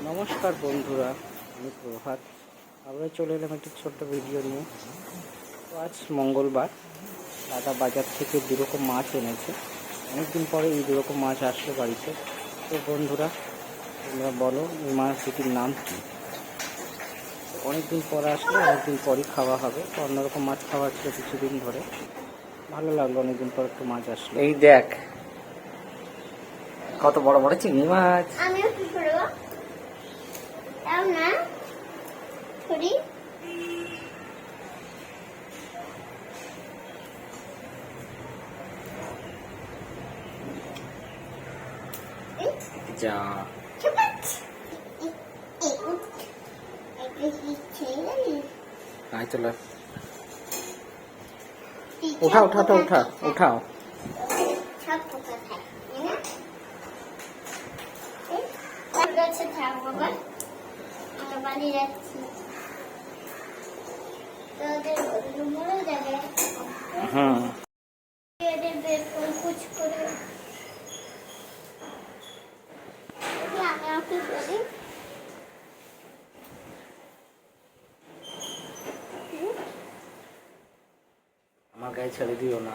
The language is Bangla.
নমস্কার বন্ধুরা, আমি প্রভাত। আমরা চলে এলাম একটি ছোট্ট ভিডিও নিয়ে। তো আজ মঙ্গলবার, দাদা বাজার থেকে দুরকম মাছ এনেছে। অনেকদিন পরে এই দুরকম মাছ আসলো বাড়িতে। তো বন্ধুরা, তোমরা বলো এই মাছ দুটির নাম কী? অনেকদিন পরে আসলে অনেকদিন পরই খাওয়া হবে। তো অন্যরকম মাছ খাওয়া ছিল কিছুদিন ধরে, ভালো লাগলো অনেকদিন পর একটু মাছ আসলো। এই দেখ কত বড় বড় চিংড়ি মাছ। আমিও কি করবো? তাও না ছুরি যা আয় চলো, উঠাও উঠাও উঠাও উঠাও। সব পোকা খায় না? তার কাছে থাক বাবা, আমরা বাড়ি যাচ্ছি। তোদের মরে যাবে। হুম, এদের বের করে কুচ করে আমি ওকে বলি আমার গায়ে ছেড়ে দিও না।